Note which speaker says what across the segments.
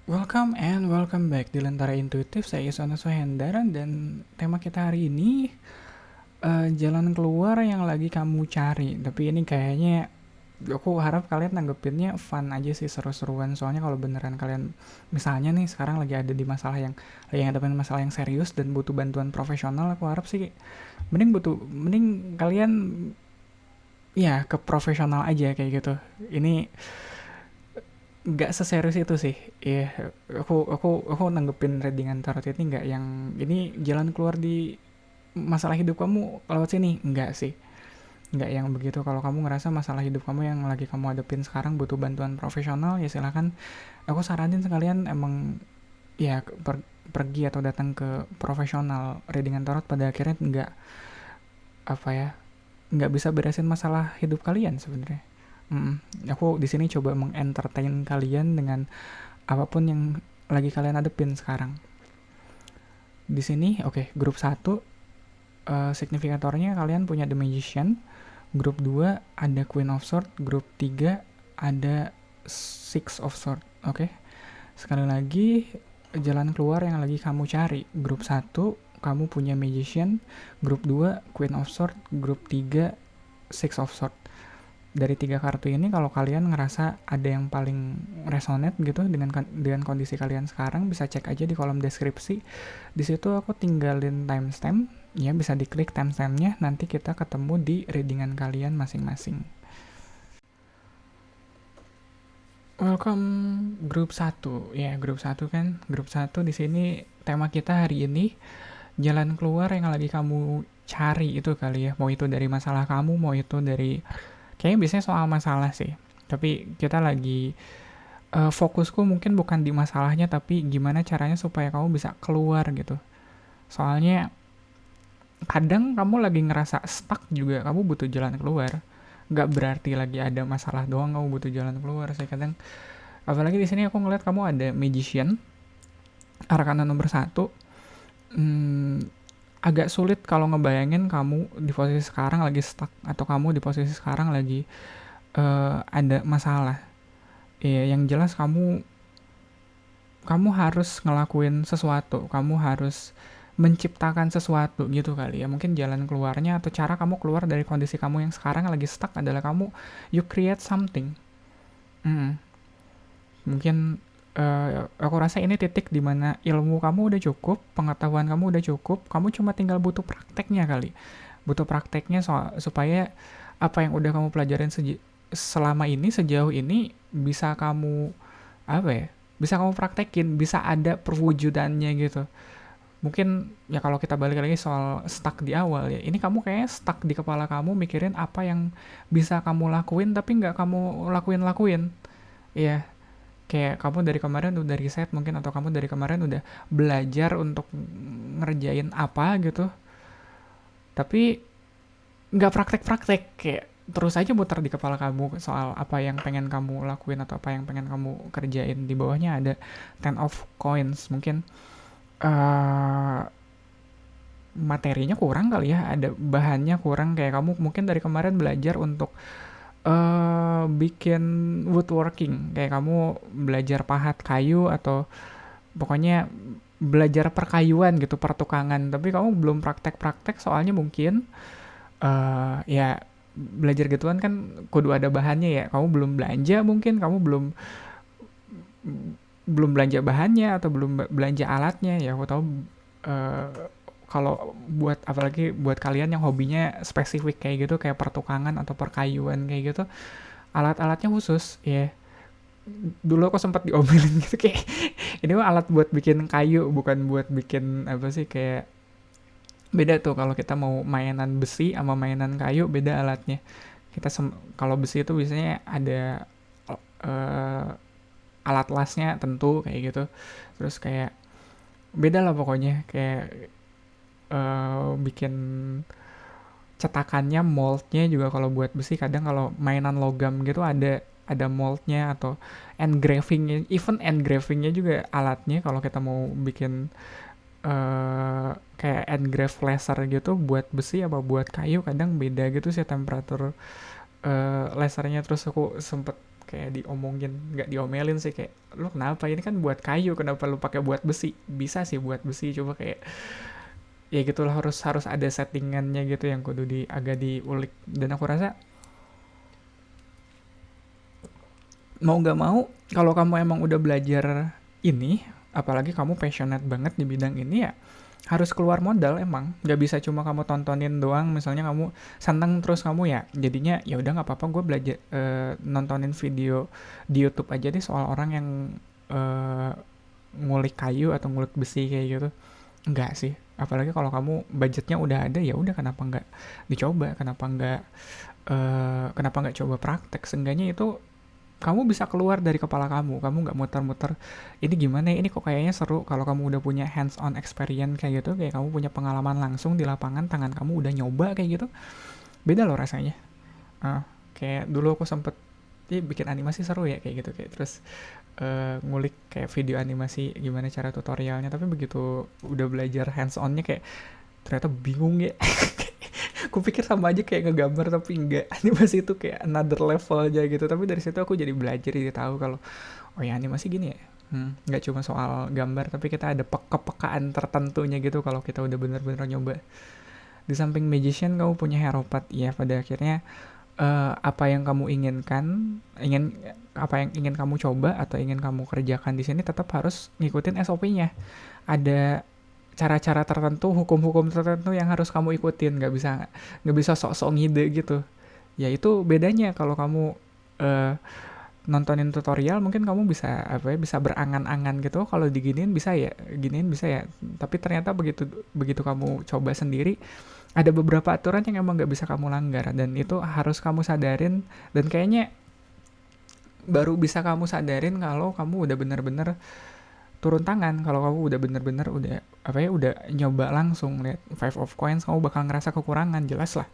Speaker 1: Welcome and welcome back di Lentera Intuitif. Saya Isona Sohendaran dan tema kita hari ini jalan keluar yang lagi kamu cari. Tapi ini kayaknya aku harap kalian nanggepinnya fun aja sih, seru-seruan. Soalnya kalau beneran kalian misalnya nih sekarang lagi ada di masalah yang lagi ngadepin masalah yang serius dan butuh bantuan profesional, aku harap sih mending kalian ya ke profesional aja kayak gitu. Ini nggak seserius itu sih. Iya, aku nanggepin readingan tarot ini nggak yang ini jalan keluar di masalah hidup kamu lewat sini, nggak sih. Nggak yang begitu. Kalau kamu ngerasa masalah hidup kamu yang lagi kamu hadapin sekarang butuh bantuan profesional, ya silakan. Aku saranin sekalian emang ya pergi atau datang ke profesional readingan tarot. Pada akhirnya nggak apa ya, nggak bisa beresin masalah hidup kalian sebenarnya. Aku di sini coba mengentertain kalian dengan apapun yang lagi kalian hadepin sekarang. Di sini, oke, grup satu signifikatornya kalian punya The Magician, grup 2 ada Queen of Swords, grup 3 ada Six of Swords, oke. Sekali lagi, jalan keluar yang lagi kamu cari. Grup satu kamu punya Magician, grup 2 Queen of Swords, grup 3 Six of Swords. Dari tiga kartu ini kalau kalian ngerasa ada yang paling resonate gitu dengan kondisi kalian sekarang, bisa cek aja di kolom deskripsi. Di situ aku tinggalin timestamp, ya bisa diklik timestampnya, nanti kita ketemu di readingan kalian masing-masing. Welcome grup satu. Ya, grup satu kan. Grup satu di sini tema kita hari ini jalan keluar yang lagi kamu cari itu kali ya. Mau itu dari masalah kamu, mau itu dari kayaknya biasanya soal masalah sih. Tapi kita lagi fokusku mungkin bukan di masalahnya, tapi gimana caranya supaya kamu bisa keluar gitu. Soalnya kadang kamu lagi ngerasa stuck juga, kamu butuh jalan keluar. Nggak berarti lagi ada masalah doang kamu butuh jalan keluar. Saya kadang, apalagi di sini aku ngeliat kamu ada Magician, Arkana nomor 1. Agak sulit kalau ngebayangin kamu di posisi sekarang lagi stuck, atau kamu di posisi sekarang lagi ada masalah. Ya, yang jelas kamu harus ngelakuin sesuatu, kamu harus menciptakan sesuatu gitu kali ya. Mungkin jalan keluarnya atau cara kamu keluar dari kondisi kamu yang sekarang lagi stuck adalah you create something. Hmm. Mungkin aku rasa ini titik dimana ilmu kamu udah cukup, pengetahuan kamu udah cukup, kamu cuma tinggal butuh prakteknya kali. Butuh prakteknya supaya apa yang udah kamu pelajarin selama ini, sejauh ini, bisa kamu apa ya, bisa kamu praktekin, bisa ada perwujudannya gitu. Mungkin ya kalau kita balik lagi soal stuck di awal ya, ini kamu kayaknya stuck di kepala kamu mikirin apa yang bisa kamu lakuin tapi nggak kamu lakuin ya. Kayak kamu dari kemarin udah riset mungkin, atau kamu dari kemarin udah belajar untuk ngerjain apa gitu, tapi nggak praktek-praktek, kayak terus aja muter di kepala kamu soal apa yang pengen kamu lakuin atau apa yang pengen kamu kerjain. Di bawahnya ada Ten of Coins. Mungkin uh, materinya kurang kali ya, ada bahannya kurang. Kayak kamu mungkin dari kemarin belajar untuk bikin woodworking, kayak kamu belajar pahat kayu atau pokoknya belajar perkayuan gitu, pertukangan, tapi kamu belum praktek-praktek soalnya mungkin ya belajar gituan kan kudu ada bahannya ya. Kamu belum belanja, mungkin kamu belum belum belanja bahannya atau belum belanja alatnya ya. Aku tahu uh, kalau buat apalagi buat kalian yang hobinya spesifik kayak gitu, kayak pertukangan atau perkayuan kayak gitu, alat-alatnya khusus ya. Dulu aku sempat diomelin gitu kayak ini mah alat buat bikin kayu, bukan buat bikin apa sih, kayak beda tuh kalau kita mau mainan besi sama mainan kayu, beda alatnya. Kalau besi itu biasanya ada uh, alat lasnya tentu kayak gitu. Terus kayak beda lah pokoknya, kayak bikin cetakannya, moldnya juga kalau buat besi. Kadang kalau mainan logam gitu ada moldnya atau engravingnya, even engravingnya juga alatnya. Kalau kita mau bikin kayak engrave laser gitu buat besi apa buat kayu, kadang beda gitu sih temperatur lasernya. Terus aku sempet kayak diomongin, nggak diomelin sih, kayak lu kenapa ini kan buat kayu, kenapa lu pakai buat besi? Bisa sih buat besi, coba kayak ya gitulah, harus harus ada settingannya gitu yang kudu agak diulik. Dan aku rasa mau nggak mau kalau kamu emang udah belajar ini, apalagi kamu passionate banget di bidang ini, ya harus keluar modal. Emang nggak bisa cuma kamu tontonin doang, misalnya kamu seneng terus kamu ya jadinya ya udah nggak apa-apa gue belajar, nontonin video di YouTube aja deh soal orang yang eh, ngulik kayu atau ngulik besi kayak gitu. Enggak sih, apalagi kalau kamu budgetnya udah ada, ya udah kenapa nggak dicoba, kenapa nggak coba praktek. Seenggaknya itu kamu bisa keluar dari kepala kamu nggak muter-muter ini gimana ya, ini kok kayaknya seru. Kalau kamu udah punya hands on experience kayak gitu, kayak kamu punya pengalaman langsung di lapangan, tangan kamu udah nyoba kayak gitu, beda loh rasanya. Kayak dulu aku sempet bikin animasi seru ya kayak gitu, kayak terus ngulik kayak video animasi gimana cara tutorialnya, tapi begitu udah belajar hands onnya kayak ternyata bingung ya. Kupikir sama aja kayak ngegambar, tapi enggak, animasi itu kayak another level aja gitu. Tapi dari situ aku jadi belajar, jadi tahu kalau oh ya animasi gini ya, nggak cuma soal gambar, tapi kita ada kepekaan tertentunya gitu kalau kita udah bener-bener nyoba. Di samping magician, kamu punya hero path ya. Pada akhirnya apa yang kamu apa yang ingin kamu coba atau ingin kamu kerjakan di sini tetap harus ngikutin SOP-nya. Ada cara-cara tertentu, hukum-hukum tertentu yang harus kamu ikutin. Nggak bisa sok-sok ngide gitu. Ya itu bedanya kalau kamu nontonin tutorial, mungkin kamu bisa bisa berangan-angan gitu, kalau diginiin bisa ya, giniin bisa ya. Tapi ternyata begitu begitu kamu coba sendiri, ada beberapa aturan yang emang nggak bisa kamu langgar, dan itu harus kamu sadarin. Dan kayaknya baru bisa kamu sadarin kalau kamu udah bener-bener turun tangan, kalau kamu udah bener-bener udah nyoba langsung. Lihat 5 of Coins, kamu bakal ngerasa kekurangan, jelas lah.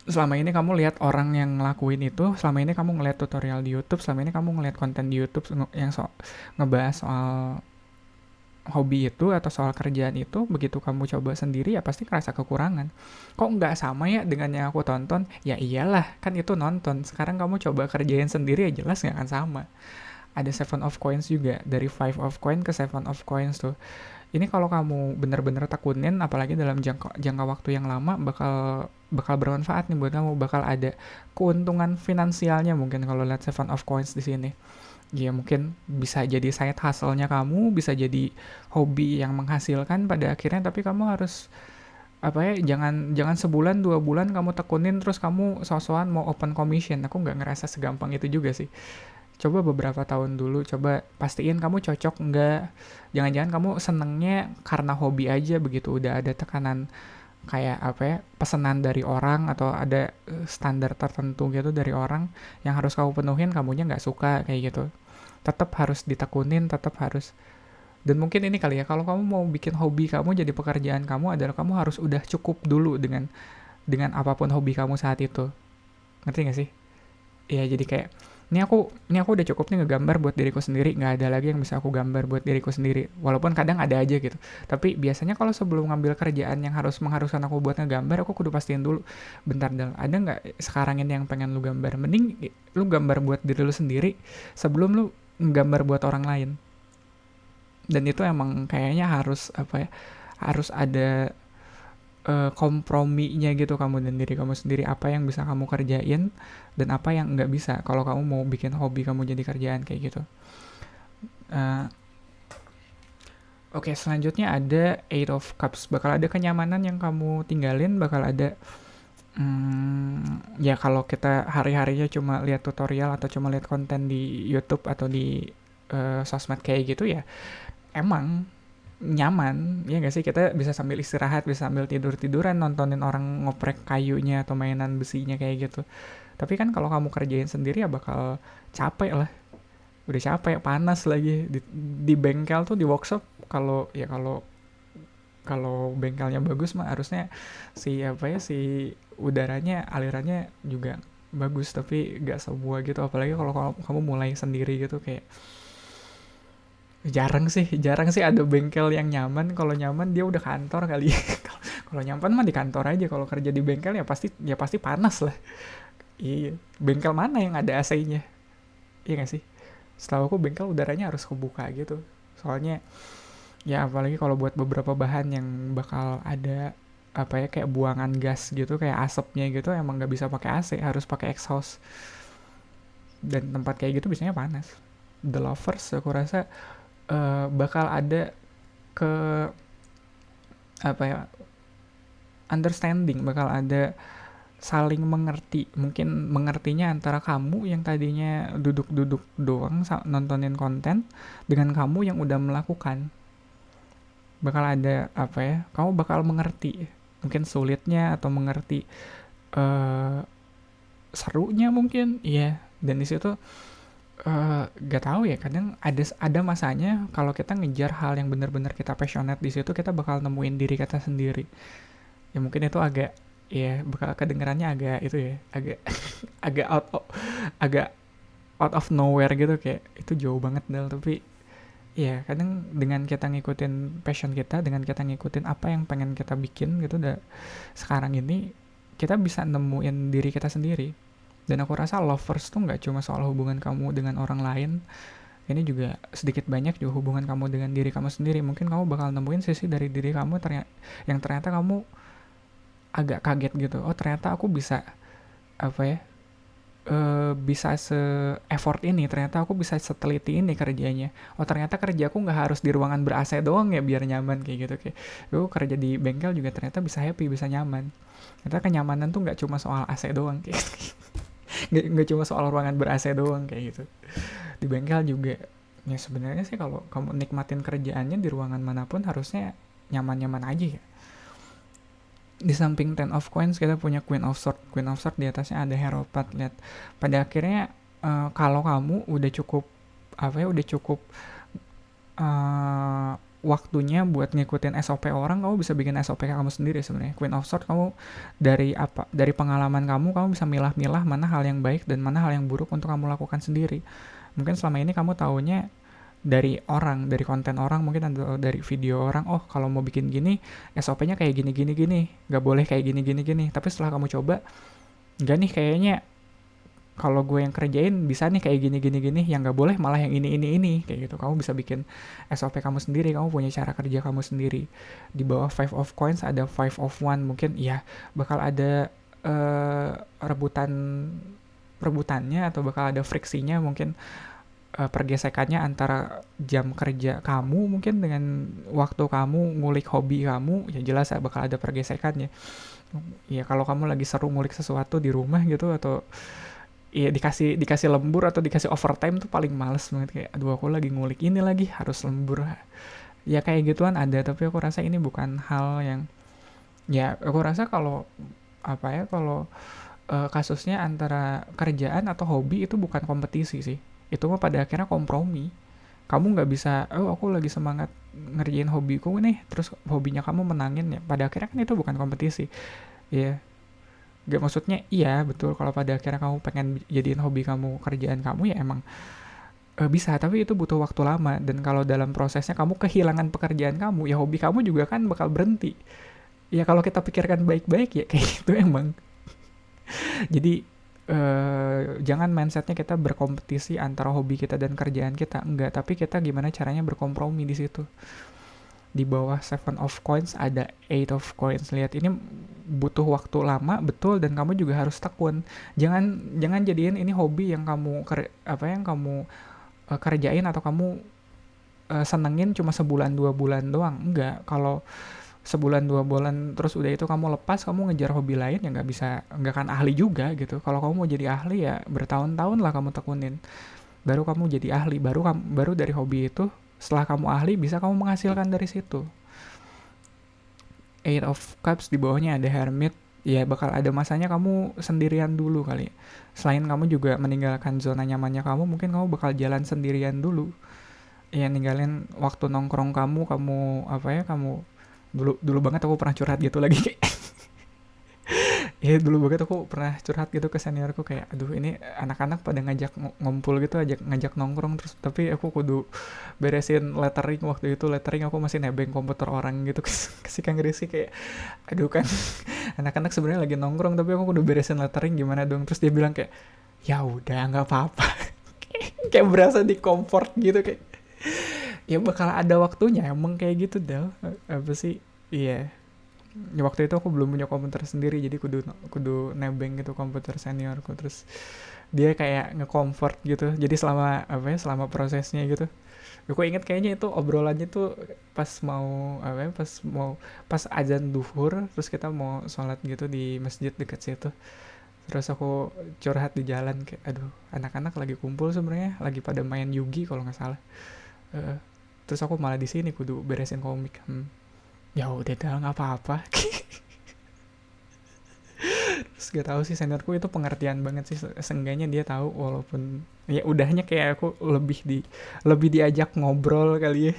Speaker 1: Selama ini kamu lihat orang yang ngelakuin itu, selama ini kamu ngeliat tutorial di YouTube, selama ini kamu ngeliat konten di YouTube yang ngebahas soal hobi itu atau soal kerjaan itu, begitu kamu coba sendiri ya pasti ngerasa kekurangan. Kok nggak sama ya dengan yang aku tonton? Ya iyalah, kan itu nonton. Sekarang kamu coba kerjain sendiri ya jelas nggak akan sama. Ada 7 of Coins juga, dari 5 of Coins ke 7 of Coins tuh. Ini kalau kamu bener-bener tekunin, apalagi dalam jangka waktu yang lama, bakal bermanfaat nih buat kamu. Bakal ada keuntungan finansialnya mungkin kalau lihat 7 of Coins di sini. Ya mungkin bisa jadi side hustle-nya kamu, bisa jadi hobi yang menghasilkan pada akhirnya. Tapi kamu harus jangan sebulan 2 bulan kamu tekunin terus kamu sok-sokan mau open commission. Aku nggak ngerasa segampang itu juga sih. Coba beberapa tahun dulu, coba pastiin kamu cocok nggak. Jangan-jangan kamu senengnya karena hobi aja, begitu udah ada tekanan kayak pesanan dari orang atau ada standar tertentu gitu dari orang yang harus kamu penuhin, kamunya nggak suka kayak gitu. Tetap harus ditekunin, tetap harus. Dan mungkin ini kali ya, kalau kamu mau bikin hobi kamu jadi pekerjaan kamu, adalah kamu harus udah cukup dulu dengan apapun hobi kamu saat itu. Ngerti gak sih? Ya jadi kayak ini aku udah cukup nih ngegambar buat diriku sendiri, nggak ada lagi yang bisa aku gambar buat diriku sendiri. Walaupun kadang ada aja gitu, tapi biasanya kalau sebelum ngambil kerjaan yang mengharuskan aku buat ngegambar, aku kudu pastiin dulu, bentar ada nggak sekarang ini yang pengen lu gambar. Mending lu gambar buat diri lu sendiri sebelum lu nggambar buat orang lain. Dan itu emang kayaknya harus harus ada komprominya gitu, kamu dan diri kamu sendiri, apa yang bisa kamu kerjain dan apa yang nggak bisa kalau kamu mau bikin hobi kamu jadi kerjaan kayak gitu. Oke, selanjutnya ada 8 of Cups. Bakal ada kenyamanan yang kamu tinggalin, bakal ada ya kalau kita hari-harinya cuma lihat tutorial atau cuma lihat konten di YouTube atau di sosmed kayak gitu, ya emang nyaman ya nggak sih, kita bisa sambil istirahat, bisa sambil tiduran nontonin orang ngoprek kayunya atau mainan besinya kayak gitu. Tapi kan kalau kamu kerjain sendiri ya bakal capek lah, udah capek, panas lagi di bengkel tuh, di workshop. Kalau bengkelnya bagus mah harusnya si udaranya, alirannya juga bagus, tapi nggak semua gitu. Apalagi kalau kamu mulai sendiri gitu, kayak jarang sih ada bengkel yang nyaman. Kalau nyaman dia udah kantor kali. Kalau nyaman mah di kantor aja. Kalau kerja di bengkel ya pasti panas lah. Iya, bengkel mana yang ada AC-nya? Iya gak sih? Setahu aku bengkel udaranya harus kebuka gitu. Soalnya ya apalagi kalau buat beberapa bahan yang bakal ada apa ya kayak buangan gas gitu, kayak asapnya gitu, emang nggak bisa pakai AC, harus pakai exhaust. Dan tempat kayak gitu biasanya panas. The Lovers aku rasa bakal ada ke apa ya understanding, bakal ada saling mengerti, mungkin mengertinya antara kamu yang tadinya duduk-duduk doang nontonin konten dengan kamu yang udah melakukan. Bakal ada apa ya, kamu bakal mengerti mungkin sulitnya atau mengerti eh serunya mungkin, iya. Dan di situ gak tahu ya, kadang ada masanya kalau kita ngejar hal yang benar-benar kita passionate, di situ kita bakal nemuin diri kita sendiri. Ya mungkin itu agak, ya bakal kedengerannya agak itu ya, agak agak agak out of nowhere gitu, kayak itu jauh banget Del, tapi ya kadang dengan kita ngikutin passion kita, dengan kita ngikutin apa yang pengen kita bikin gitu, udah sekarang ini kita bisa nemuin diri kita sendiri. Dan aku rasa lovers tuh nggak cuma soal hubungan kamu dengan orang lain, ini juga sedikit banyak juga hubungan kamu dengan diri kamu sendiri. Mungkin kamu bakal nemuin sisi dari diri kamu yang ternyata kamu agak kaget gitu. Oh ternyata aku bisa apa ya, bisa se-effort ini, ternyata aku bisa seteliti ini kerjanya. Oh ternyata kerjaku nggak harus di ruangan ber-AC doang ya biar nyaman kayak gitu. Kayak aku kerja di bengkel juga ternyata bisa happy, bisa nyaman. Ternyata kenyamanan tuh nggak cuma soal AC doang kayak gitu. Nggak cuma soal ruangan ber-AC doang kayak gitu. Di bengkel juga ya sebenarnya sih kalau kamu nikmatin kerjaannya di ruangan manapun harusnya nyaman-nyaman aja ya. Di samping Ten of Coins kita punya Queen of Swords. Queen of Swords di atasnya ada Hierophant. Lihat, pada akhirnya kalau kamu udah cukup apa ya, udah cukup waktunya buat ngikutin SOP orang, kamu bisa bikin SOP kamu sendiri sebenarnya. Queen of Swords, kamu dari pengalaman kamu bisa milah-milah mana hal yang baik dan mana hal yang buruk untuk kamu lakukan sendiri. Mungkin selama ini kamu taunya dari orang, dari konten orang, mungkin ada dari video orang, oh kalau mau bikin gini SOP-nya kayak gini gini gini, nggak boleh kayak gini gini gini. Tapi setelah kamu coba, nggak nih kayaknya kalau gue yang kerjain bisa nih kayak gini gini gini, yang nggak boleh malah yang ini kayak gitu. Kamu bisa bikin SOP kamu sendiri, kamu punya cara kerja kamu sendiri. Di bawah Five of Coins ada Five of One, mungkin ya bakal ada rebutan rebutannya atau bakal ada friksinya, mungkin pergesekannya antara jam kerja kamu mungkin dengan waktu kamu ngulik hobi kamu, ya jelas bakal ada pergesekannya. Ya kalau kamu lagi seru ngulik sesuatu di rumah gitu, atau ya dikasih lembur atau dikasih overtime tuh paling males banget, kayak aduh aku lagi ngulik ini lagi harus lembur. Ya kayak gituan ada, tapi aku rasa ini bukan hal yang, ya aku rasa kalau apa ya, kalau kasusnya antara kerjaan atau hobi itu bukan kompetisi sih, itu mah pada akhirnya kompromi. Kamu nggak bisa, oh aku lagi semangat ngerjain hobiku nih, terus hobinya kamu menangin, ya pada akhirnya kan itu bukan kompetisi ya. Gak, maksudnya iya betul kalau pada akhirnya kamu pengen jadiin hobi kamu kerjaan kamu, ya emang bisa, tapi itu butuh waktu lama, dan kalau dalam prosesnya kamu kehilangan pekerjaan kamu, ya hobi kamu juga kan bakal berhenti. Ya kalau kita pikirkan baik-baik ya kayak gitu emang. Jadi jangan mindsetnya kita berkompetisi antara hobi kita dan kerjaan kita, enggak, tapi kita gimana caranya berkompromi di situ. Di bawah Seven of Coins ada Eight of Coins. Lihat, ini butuh waktu lama betul, dan kamu juga harus tekun. Jangan jadiin ini hobi yang kamu kerjain atau kamu senengin cuma sebulan 2 bulan doang. Enggak, kalau sebulan 2 bulan terus udah itu kamu lepas, kamu ngejar hobi lain, ya nggak akan ahli juga gitu. Kalau kamu mau jadi ahli ya bertahun-tahun lah kamu tekunin, baru kamu jadi ahli, baru dari hobi itu setelah kamu ahli bisa kamu menghasilkan dari situ. Eight of Cups di bawahnya ada Hermit. Ya bakal ada masanya kamu sendirian dulu kali. Selain kamu juga meninggalkan zona nyamannya kamu, mungkin kamu bakal jalan sendirian dulu. Ya ninggalin waktu nongkrong kamu apa ya, kamu dulu banget aku pernah curhat gitu lagi kayak ya dulu banget aku pernah curhat gitu ke seniorku, kayak aduh ini anak-anak pada ngajak ngumpul gitu, ngajak nongkrong, terus tapi aku kudu beresin lettering. Waktu itu lettering aku masih nebeng komputer orang gitu kasih Kang Risi, kayak aduh kan anak-anak sebenarnya lagi nongkrong tapi aku kudu beresin lettering, gimana dong. Terus dia bilang kayak ya udah nggak apa-apa. Kayak berasa di comfort gitu, kayak ya bakal ada waktunya emang kayak gitu dah. Apa sih, iya. Ya, waktu itu aku belum punya komputer sendiri, jadi kudu kudu nebeng gitu komputer seniorku, terus dia kayak nge-comfort gitu, jadi selama apa ya, selama prosesnya gitu. Aku inget kayaknya itu obrolannya tuh pas mau apa ya, pas azan duhur, terus kita mau sholat gitu di masjid dekat situ. Terus aku curhat di jalan kayak, aduh, anak-anak lagi kumpul sebenarnya, lagi pada main Yugi kalau nggak salah. Eh, terus aku malah di sini kudu beresin komik. Ya udah dah, nggak apa-apa. Terus gak tahu sih, seniorku itu pengertian banget sih, seenggaknya dia tahu, walaupun ya udahnya kayak aku lebih diajak ngobrol kali ya,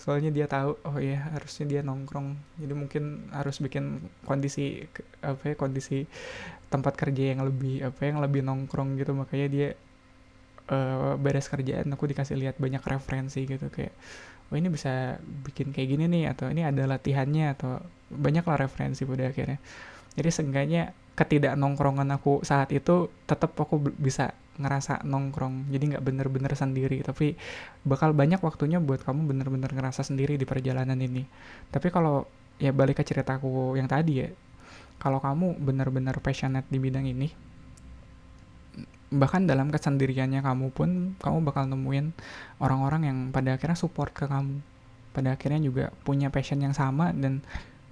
Speaker 1: soalnya dia tahu oh iya harusnya dia nongkrong, jadi mungkin harus bikin kondisi apa ya, kondisi tempat kerja yang lebih apa, yang lebih nongkrong gitu, makanya dia beres kerjaan aku dikasih lihat banyak referensi gitu, kayak oh ini bisa bikin kayak gini nih, atau ini ada latihannya, atau banyak lah referensi pada akhirnya. Jadi seenggaknya ketidak nongkrongan aku saat itu tetap aku bisa ngerasa nongkrong, jadi nggak bener-bener sendiri, tapi bakal banyak waktunya buat kamu bener-bener ngerasa sendiri di perjalanan ini. Tapi kalau ya balik ke ceritaku yang tadi ya, kalau kamu bener-bener passionate di bidang ini, bahkan dalam kesendiriannya kamu pun kamu bakal nemuin orang-orang yang pada akhirnya support ke kamu, pada akhirnya juga punya passion yang sama, dan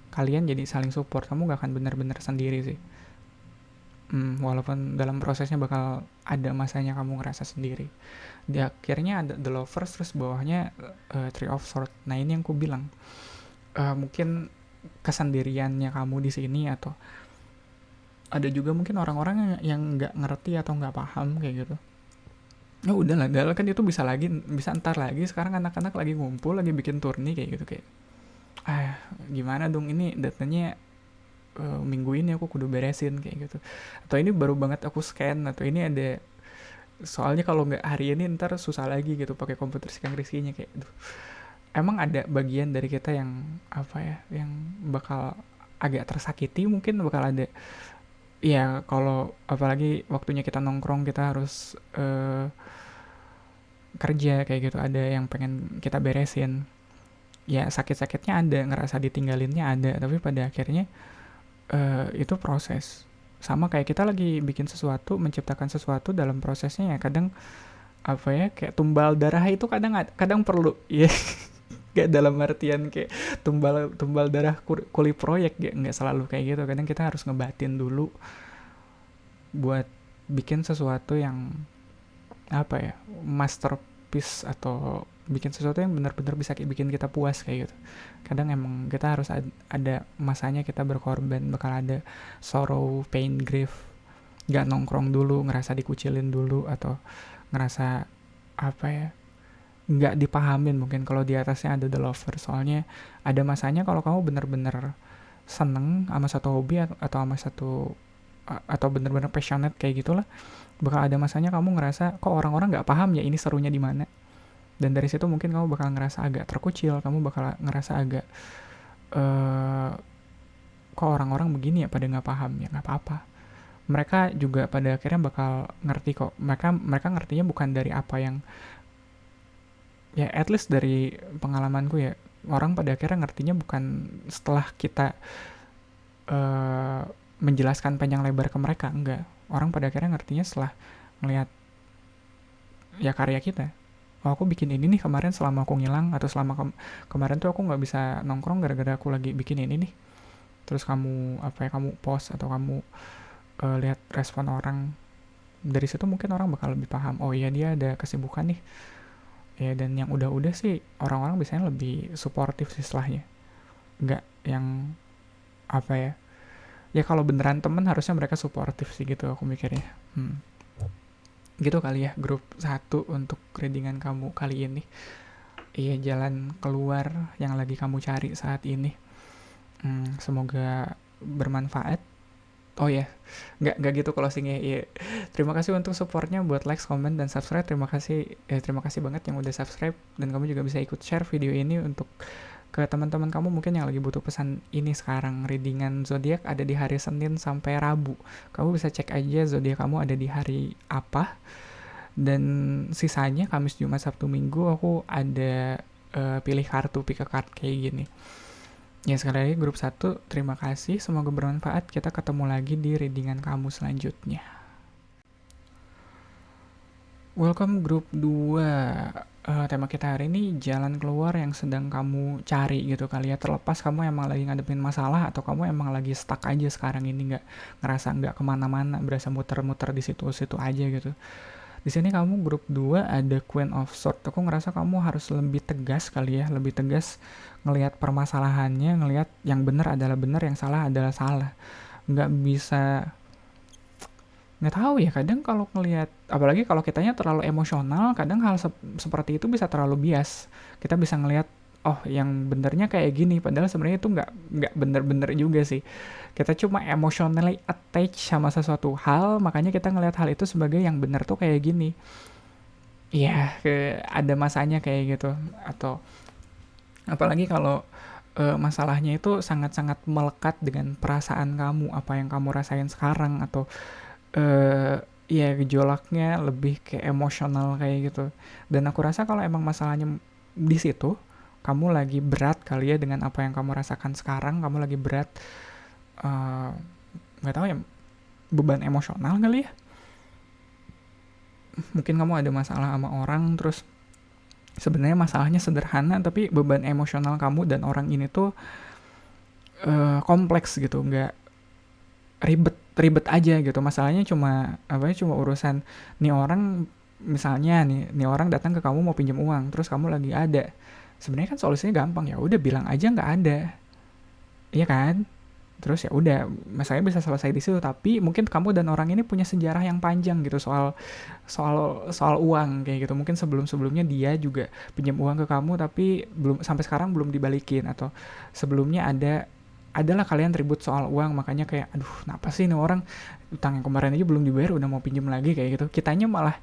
Speaker 1: kalian jadi saling support. Kamu gak akan bener-bener sendiri sih. Walaupun dalam prosesnya bakal ada masanya kamu ngerasa sendiri. Di akhirnya ada the lovers, terus bawahnya Three of Swords. Nah ini yang ku bilang, mungkin kesendiriannya kamu di sini, atau ada juga mungkin orang-orang yang nggak ngerti atau nggak paham kayak gitu. Ya udahlah, padahal kan itu bisa ntar lagi. Sekarang anak-anak lagi ngumpul, lagi bikin turni kayak gitu, kayak gimana dong ini datanya, minggu ini aku kudu beresin kayak gitu, atau ini baru banget aku scan, atau ini ada, soalnya kalau nggak hari ini ntar susah lagi gitu pakai komputer sekarang risinya, kayak aduh. Emang ada bagian dari kita yang apa ya, yang bakal agak tersakiti, mungkin bakal ada. Ya kalau apalagi waktunya kita nongkrong, kita harus kerja kayak gitu, ada yang pengen kita beresin, ya sakit-sakitnya ada, ngerasa ditinggalinnya ada, tapi pada akhirnya itu proses. Sama kayak kita lagi bikin sesuatu, menciptakan sesuatu, dalam prosesnya ya kadang apa ya, kayak tumbal darah itu kadang kadang perlu ya. Gak dalam artian kayak tumbal tumbal darah kuli proyek ya, nggak selalu kayak gitu. Kadang kita harus ngebatin dulu buat bikin sesuatu yang apa ya, masterpiece, atau bikin sesuatu yang benar-benar bisa bikin kita puas kayak gitu. Kadang emang kita harus ada masanya kita berkorban, bakal ada sorrow, pain, grief, gak nongkrong dulu, ngerasa dikucilin dulu, atau ngerasa apa ya, nggak dipahamin. Mungkin kalau di atasnya ada the lover, soalnya ada masanya kalau kamu bener-bener seneng sama satu hobi, atau sama satu, atau bener-bener passionate kayak gitulah, bakal ada masanya kamu ngerasa kok orang-orang nggak paham ya ini serunya di mana. Dan dari situ mungkin kamu bakal ngerasa agak terkucil, kamu bakal ngerasa agak kok orang-orang begini ya pada nggak paham. Ya nggak apa-apa, mereka juga pada akhirnya bakal ngerti kok. Mereka ngertinya bukan dari apa yang, ya at least dari pengalamanku ya, orang pada akhirnya ngertinya bukan setelah kita menjelaskan panjang lebar ke mereka, enggak. Orang pada akhirnya ngertinya setelah ngelihat ya karya kita. Oh aku bikin ini nih kemarin selama aku ngilang, atau selama kemarin tuh aku nggak bisa nongkrong gara-gara aku lagi bikin ini nih. Terus kamu apa ya, kamu post atau kamu lihat respon orang, dari situ mungkin orang bakal lebih paham, oh iya dia ada kesibukan nih ya. Dan yang udah-udah sih orang-orang biasanya lebih suportif sih setelahnya, nggak yang apa ya, ya kalau beneran temen harusnya mereka suportif sih gitu aku mikirnya. Gitu kali ya grup 1 untuk readingan kamu kali ini. Iya, jalan keluar yang lagi kamu cari saat ini. Semoga bermanfaat. Oh ya, nggak gitu closingnya. Iya. Terima kasih untuk supportnya, buat like, comment, dan subscribe. Terima kasih banget yang udah subscribe, dan kamu juga bisa ikut share video ini untuk ke teman-teman kamu mungkin yang lagi butuh pesan ini sekarang. Readingan zodiak ada di hari Senin sampai Rabu. Kamu bisa cek aja zodiak kamu ada di hari apa, Dan sisanya Kamis, Jumat, Sabtu, Minggu aku ada pilih kartu, pick a card kayak gini. Ya sekali lagi grup 1, terima kasih, semoga bermanfaat. Kita ketemu lagi di readingan kamu selanjutnya. Welcome grup 2. Tema kita hari ini jalan keluar yang sedang kamu cari gitu kali ya. Terlepas kamu emang lagi ngadepin masalah atau kamu emang lagi stuck aja sekarang ini, nggak kemana-mana, berasa muter-muter di situ-situ aja gitu. Di sini kamu grup 2 ada Queen of Swords. Aku ngerasa kamu harus lebih tegas kali ya, lebih tegas ngelihat permasalahannya, ngelihat yang benar adalah benar, yang salah adalah salah. Nggak bisa, nggak tahu ya, kadang kalau ngelihat, apalagi kalau kitanya terlalu emosional, kadang hal seperti itu bisa terlalu bias. Kita bisa ngelihat, oh yang benernya kayak gini, padahal sebenarnya itu nggak bener-bener juga sih. Kita cuma emotionally attached sama sesuatu hal, makanya kita ngelihat hal itu sebagai yang bener tuh kayak gini. Iya, ada masanya kayak gitu. Atau apalagi kalau masalahnya itu sangat-sangat melekat dengan perasaan kamu, apa yang kamu rasain sekarang, atau ya gejolaknya lebih ke emosional kayak gitu. Dan aku rasa kalau emang masalahnya di situ, kamu lagi berat kali ya dengan apa yang kamu rasakan sekarang, kamu lagi berat, nggak tahu ya, beban emosional kali ya. Mungkin kamu ada masalah sama orang, terus sebenarnya masalahnya sederhana, tapi beban emosional kamu dan orang ini tuh kompleks gitu, nggak ribet aja gitu. Masalahnya cuma urusan nih orang, misalnya nih orang datang ke kamu mau pinjam uang, terus kamu lagi ada. Sebenarnya kan solusinya gampang, ya udah bilang aja nggak ada, iya kan? Terus ya udah, masalahnya bisa selesai di situ. Tapi mungkin kamu dan orang ini punya sejarah yang panjang gitu soal soal uang kayak gitu. Mungkin sebelumnya dia juga pinjam uang ke kamu tapi sampai sekarang belum dibalikin, atau sebelumnya adalah kalian ribut soal uang, makanya kayak aduh kenapa sih ini orang utang yang kemarin aja belum dibayar udah mau pinjam lagi kayak gitu. Kitanya malah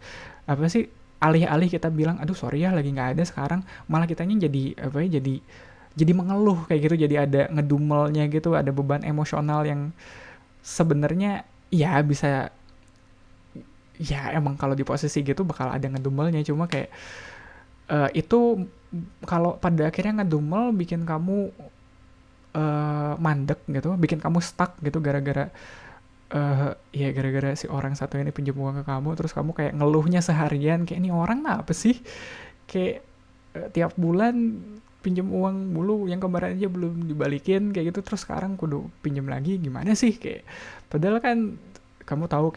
Speaker 1: alih-alih kita bilang aduh sorry ya lagi nggak ada sekarang, malah kitanya jadi mengeluh kayak gitu, jadi ada ngedumelnya gitu, ada beban emosional yang sebenarnya ya bisa, ya emang kalau di posisi gitu bakal ada ngedumelnya, cuma kayak itu kalau pada akhirnya ngedumel bikin kamu mandek gitu, bikin kamu stuck gitu gara-gara ya gara-gara si orang satu ini pinjam uang ke kamu, terus kamu kayak ngeluhnya seharian kayak ini orang apa sih, kayak tiap bulan pinjam uang mulu, yang kemarin aja belum dibalikin kayak gitu, terus sekarang kudu pinjam lagi, gimana sih, kayak padahal kan kamu tahu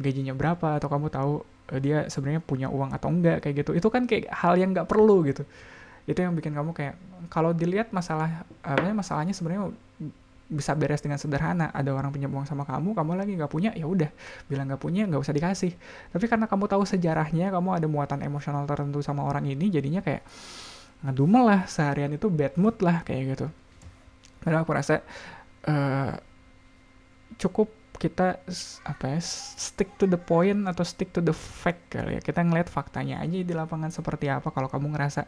Speaker 1: gajinya berapa, atau kamu tahu dia sebenarnya punya uang atau enggak kayak gitu. Itu kan kayak hal yang nggak perlu gitu. Itu yang bikin kamu kayak, kalau dilihat masalahnya sebenarnya bisa beres dengan sederhana. Ada orang pinjam uang sama kamu lagi nggak punya, ya udah bilang nggak punya, nggak usah dikasih. Tapi karena kamu tahu sejarahnya, kamu ada muatan emosional tertentu sama orang ini, jadinya kayak ngedumel lah seharian, itu bad mood lah kayak gitu. Padahal aku rasa cukup kita stick to the point atau stick to the fact kali ya. Kita ngeliat faktanya aja di lapangan seperti apa. Kalau kamu ngerasa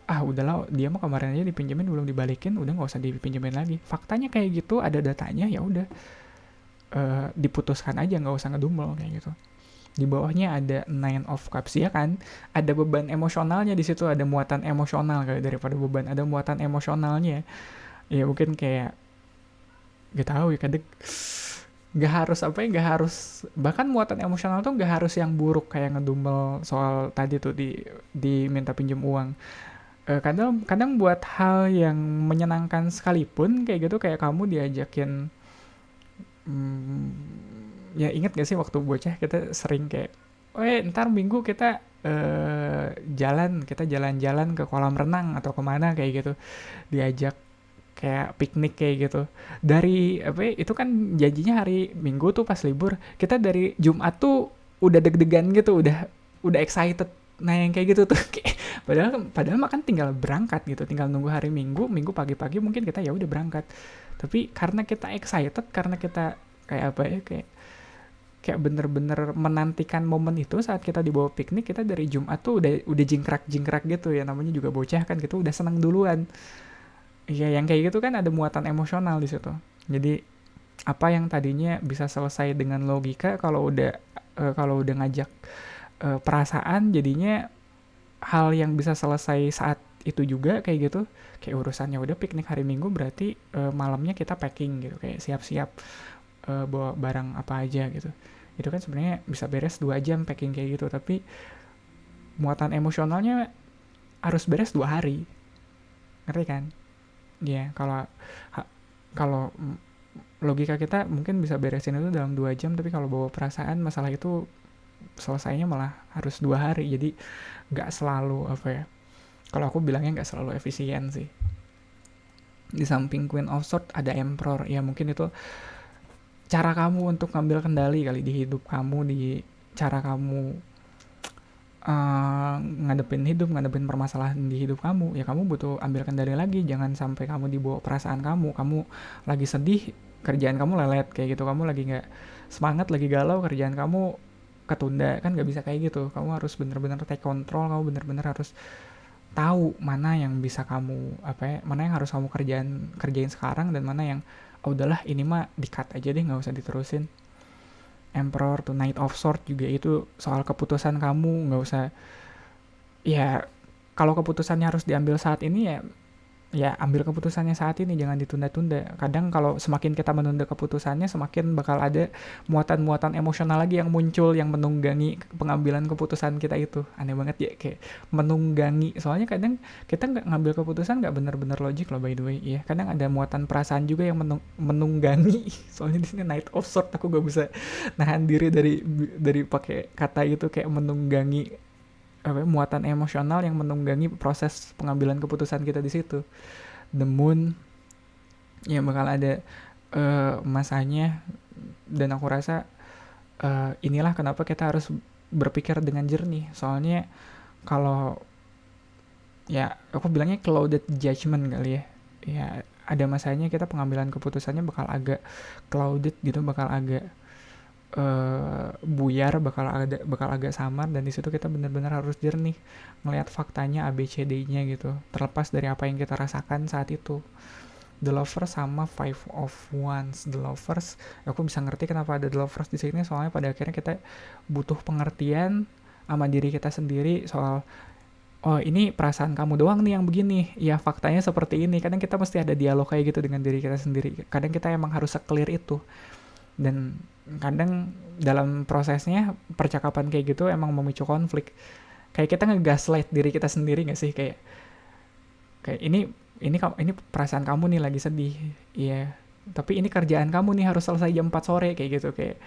Speaker 1: udahlah dia mah kemarin aja dipinjemin belum dibalikin, udah nggak usah dipinjemin lagi. Faktanya kayak gitu, ada datanya, ya udah diputuskan aja, nggak usah ngedumel kayak gitu. Di bawahnya ada Nine of Cups ya kan, ada beban emosionalnya di situ, ada muatan emosional kali daripada beban, ada muatan emosionalnya. Ya mungkin kayak gak tahu ya, kadang nggak harus bahkan muatan emosional tuh nggak harus yang buruk kayak ngedumel soal tadi tuh di minta pinjam uang. Kadang buat hal yang menyenangkan sekalipun kayak gitu, kayak kamu diajakin ya inget gak sih waktu bocah kita sering kayak ntar minggu kita jalan-jalan ke kolam renang atau kemana kayak gitu, diajak kayak piknik kayak gitu. Dari itu kan janjinya hari Minggu tuh pas libur, kita dari Jumat tuh udah deg-degan gitu, udah excited. Nah yang kayak gitu tuh kayak, padahal mah kan tinggal berangkat gitu, tinggal nunggu hari Minggu pagi-pagi mungkin kita ya udah berangkat. Tapi karena kita excited, karena kita kayak kayak bener-bener menantikan momen itu saat kita dibawa piknik, kita dari Jumat tuh udah jingkrak gitu ya, namanya juga bocah kan gitu, udah senang duluan. Iya, yang kayak gitu kan ada muatan emosional di situ. Jadi apa yang tadinya bisa selesai dengan logika, kalau udah ngajak perasaan jadinya hal yang bisa selesai saat itu juga kayak gitu. Kayak urusannya udah piknik hari Minggu, berarti malamnya kita packing gitu, kayak siap-siap bawa barang apa aja gitu. Itu kan sebenarnya bisa beres 2 jam packing kayak gitu, tapi muatan emosionalnya harus beres 2 hari, ngerti kan? Ya kalau kalau logika kita mungkin bisa beresin itu dalam 2 jam, tapi kalau bawa perasaan masalah itu selesainya malah harus 2 hari. Jadi nggak selalu apa ya, kalau aku bilangnya nggak selalu efisien sih. Di samping Queen of Swords ada Emperor, ya mungkin itu cara kamu untuk ngambil kendali kali di hidup kamu, di cara kamu ngadepin permasalahan di hidup kamu. Ya kamu butuh ambil kendali lagi, jangan sampai kamu dibawa perasaan kamu lagi sedih, kerjaan kamu lelet kayak gitu, kamu lagi nggak semangat, lagi galau, kerjaan kamu ketunda, kan nggak bisa kayak gitu. Kamu harus bener-bener take control, kamu bener-bener harus tahu mana yang bisa kamu mana yang harus kamu kerjain sekarang, dan mana yang udahlah ini mah di-cut aja deh, nggak usah diterusin. Emperor tuh Knight of Sword juga itu soal keputusan kamu, nggak usah, ya kalau keputusannya harus diambil saat ini ya ambil keputusannya saat ini, jangan ditunda-tunda. Kadang kalau semakin kita menunda keputusannya, semakin bakal ada muatan-muatan emosional lagi yang muncul, yang menunggangi pengambilan keputusan kita itu. Aneh banget ya, kayak menunggangi. Soalnya kadang kita nggak ngambil keputusan nggak benar-benar logik loh, by the way. Ya kadang ada muatan perasaan juga yang menunggangi. Soalnya di sini Knight of Swords, aku gak bisa nahan diri dari pakai kata itu, kayak menunggangi muatan emosional yang menunggangi proses pengambilan keputusan kita di situ. The Moon ya bakal ada masanya, dan aku rasa inilah kenapa kita harus berpikir dengan jernih. Soalnya kalau ya aku bilangnya clouded judgment kali ya. Ya ada masanya kita pengambilan keputusannya bakal agak clouded gitu, bakal agak buyar, bakal agak samar, dan di situ kita benar-benar harus jernih ngelihat faktanya, ABCD-nya gitu, terlepas dari apa yang kita rasakan saat itu. The Lovers sama Five of Wands. The Lovers, aku bisa ngerti kenapa ada The Lovers di sini, soalnya pada akhirnya kita butuh pengertian sama diri kita sendiri soal, oh ini perasaan kamu doang nih yang begini, ya faktanya seperti ini. Kadang kita mesti ada dialog kayak gitu dengan diri kita sendiri. Kadang kita emang harus se-clear itu, dan kadang dalam prosesnya percakapan kayak gitu emang memicu konflik. Kayak kita nge-gaslight diri kita sendiri gak sih, kayak ini perasaan kamu nih lagi sedih, iya tapi ini kerjaan kamu nih harus selesai jam 4 sore kayak gitu, kayak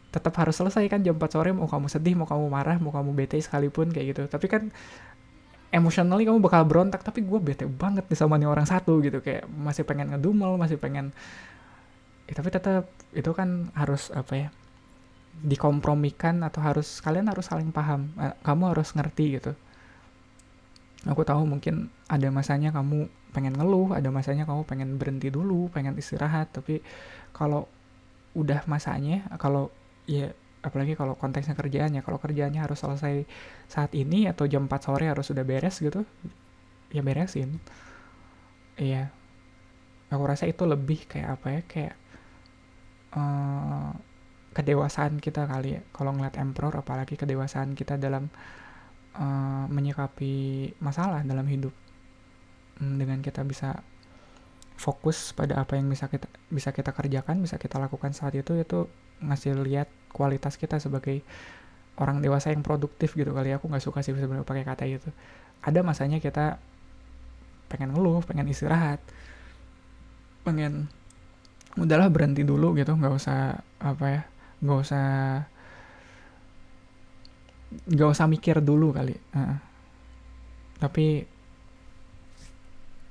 Speaker 1: tetap harus selesai kan jam 4 sore, mau kamu sedih, mau kamu marah, mau kamu bete sekalipun kayak gitu. Tapi kan emotionally kamu bakal berontak, tapi gue bete banget nih sama nih orang satu gitu, kayak masih pengen ngedumel, masih pengen tapi tetap itu kan harus dikompromikan, atau kalian harus saling paham, kamu harus ngerti gitu. Aku tahu mungkin ada masanya kamu pengen ngeluh, ada masanya kamu pengen berhenti dulu, pengen istirahat, tapi kalau udah masanya, kalau ya apalagi kalau konteksnya kerjaannya, kalau kerjaannya harus selesai saat ini atau jam 4 sore harus sudah beres gitu, ya beresin. Iya, aku rasa itu lebih kayak kayak kedewasaan kita kali ya, kalau ngeliat Emperor, apalagi kedewasaan kita dalam menyikapi masalah dalam hidup, dengan kita bisa fokus pada apa yang bisa kita kerjakan, bisa kita lakukan saat itu ngasih lihat kualitas kita sebagai orang dewasa yang produktif gitu kali ya. Aku nggak suka sih sebenarnya pakai kata itu. Ada masanya kita pengen ngeluh, pengen istirahat, pengen udahlah berhenti dulu gitu, nggak usah nggak usah mikir dulu kali. Tapi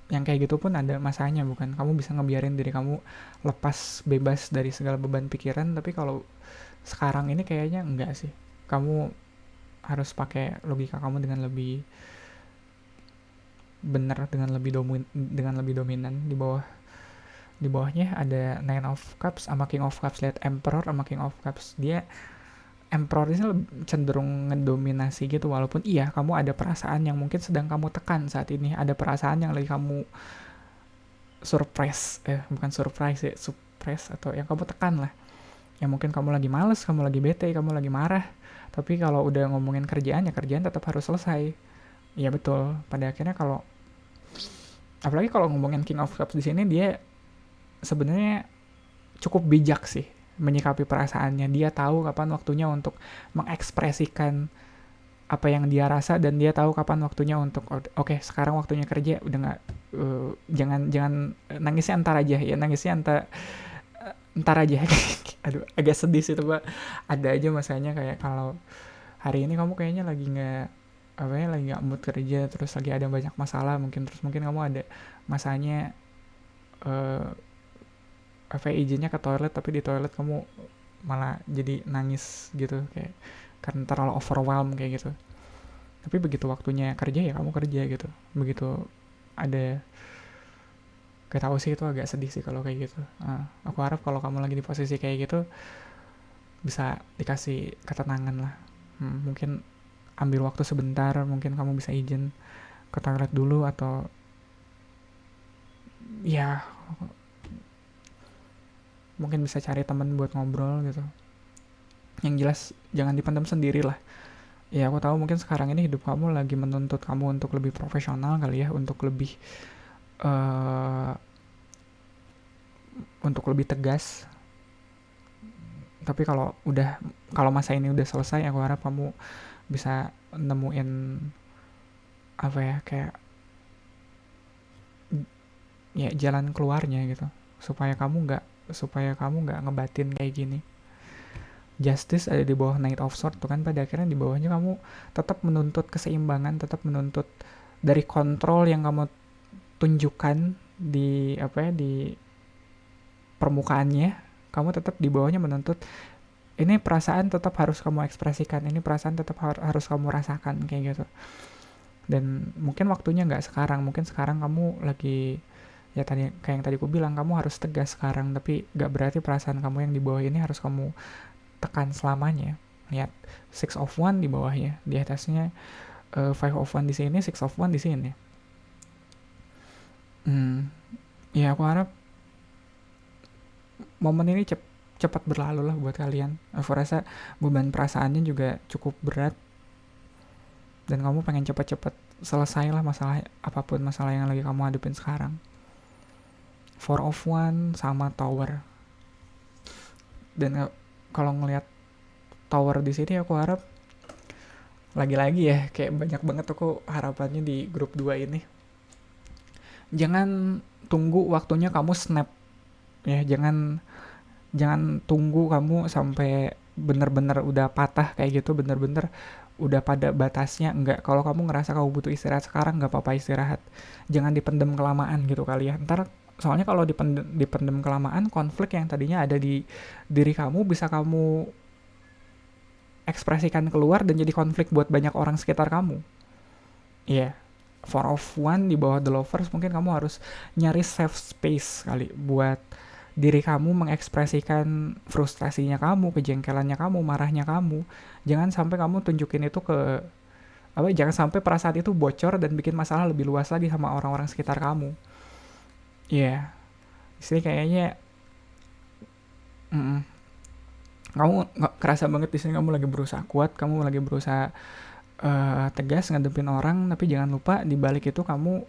Speaker 1: yang kayak gitu pun ada masanya, bukan kamu bisa ngebiarin diri kamu lepas bebas dari segala beban pikiran. Tapi kalau sekarang ini kayaknya enggak sih, kamu harus pakai logika kamu dengan lebih benar, dengan lebih dominan. Di bawahnya ada Nine of Cups sama King of Cups. Lihat Emperor sama King of Cups, dia Emperor ini cenderung ngedominasi gitu, walaupun iya kamu ada perasaan yang mungkin sedang kamu tekan saat ini, ada perasaan yang lagi kamu suppress atau yang kamu tekan lah, yang mungkin kamu lagi males, kamu lagi bete, kamu lagi marah, Tapi kalau udah ngomongin kerjaan, ya kerjaan tetap harus selesai. Iya betul. Pada akhirnya kalau apalagi kalau ngomongin King of Cups di sini, dia sebenarnya cukup bijak sih menyikapi perasaannya. Dia tahu kapan waktunya untuk mengekspresikan apa yang dia rasa, dan dia tahu kapan waktunya untuk oke, sekarang waktunya kerja, udah nggak jangan jangan nangisnya entar aja ya, nangisnya entar aja. Aduh, agak sedih sih tuh, Pak. Ada aja masanya kayak kalau hari ini kamu kayaknya lagi nggak apa ya, lagi nggak mood kerja, terus lagi ada banyak masalah mungkin, terus mungkin kamu ada masanya eh, apa ya, izinnya ke toilet, tapi di toilet kamu malah jadi nangis gitu, kayak karena terlalu overwhelmed kayak gitu. Tapi begitu waktunya kerja, ya kamu kerja gitu. Begitu ada, gak tahu sih, itu agak sedih sih kalau kayak gitu. Aku harap kalau kamu lagi di posisi kayak gitu bisa dikasih ketenangan lah. Mungkin ambil waktu sebentar, mungkin kamu bisa izin ke toilet dulu, atau ya mungkin bisa cari temen buat ngobrol gitu. Yang jelas jangan dipendam sendiri lah. Ya aku tahu mungkin sekarang ini hidup kamu lagi menuntut kamu untuk lebih profesional kali ya, uh, untuk lebih tegas. Tapi kalau masa ini udah selesai, aku harap kamu bisa nemuin apa ya, kayak ya jalan keluarnya gitu, supaya kamu nggak ngebatin kayak gini. Justice ada di bawah Knight of Swords tuh kan, pada akhirnya di bawahnya kamu tetap menuntut keseimbangan, tetap menuntut dari kontrol yang kamu tunjukkan di apa ya, di permukaannya. Kamu tetap di bawahnya menuntut ini perasaan tetap harus kamu ekspresikan, ini perasaan tetap harus kamu rasakan kayak gitu. Dan mungkin waktunya nggak sekarang, mungkin sekarang kamu lagi, ya tadi kayak yang tadi aku bilang, kamu harus tegas sekarang, tapi nggak berarti perasaan kamu yang di bawah ini harus kamu tekan selamanya. Lihat Six of One di bawahnya, di atasnya Five of One di sini, Six of One di sini. Ya aku harap momen ini cepat berlalu lah buat kalian. Aku rasa beban perasaannya juga cukup berat, dan kamu pengen cepat-cepat selesai lah masalah apapun, masalah yang lagi kamu hadapin sekarang. Four of One sama Tower. Dan kalau ngelihat Tower di sini, aku harap lagi-lagi ya, kayak banyak banget aku harapannya di grup 2 ini. Jangan tunggu waktunya kamu snap. Ya, jangan tunggu kamu sampai bener-bener udah patah kayak gitu, bener-bener udah pada batasnya. Enggak, kalau kamu ngerasa kamu butuh istirahat sekarang, nggak apa-apa istirahat. Jangan dipendem kelamaan gitu kali ya. Ntar soalnya kalau dipendem kelamaan, konflik yang tadinya ada di diri kamu bisa kamu ekspresikan keluar dan jadi konflik buat banyak orang sekitar kamu. Iya, yeah. Four of One di bawah The Lovers, mungkin kamu harus nyari safe space kali buat diri kamu mengekspresikan frustrasinya kamu, kejengkelannya kamu, marahnya kamu. Jangan sampai kamu tunjukin itu jangan sampai perasaan itu bocor dan bikin masalah lebih luas lagi sama orang-orang sekitar kamu. Iya, yeah. Di sini kayaknya kamu nggak kerasa banget di sini, kamu lagi berusaha kuat, kamu lagi berusaha tegas ngadepin orang, tapi jangan lupa di balik itu kamu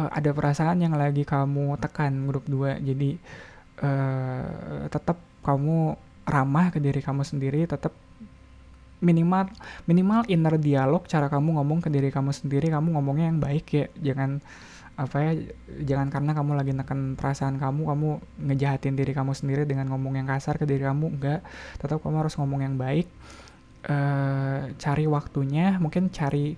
Speaker 1: ada perasaan yang lagi kamu tekan, grup 2. Jadi tetap kamu ramah ke diri kamu sendiri, tetap minimal inner dialog, cara kamu ngomong ke diri kamu sendiri, kamu ngomongnya yang baik ya, jangan karena kamu lagi neken perasaan kamu ngejahatin diri kamu sendiri dengan ngomong yang kasar ke diri kamu. Enggak, tetap kamu harus ngomong yang baik. Cari waktunya, mungkin cari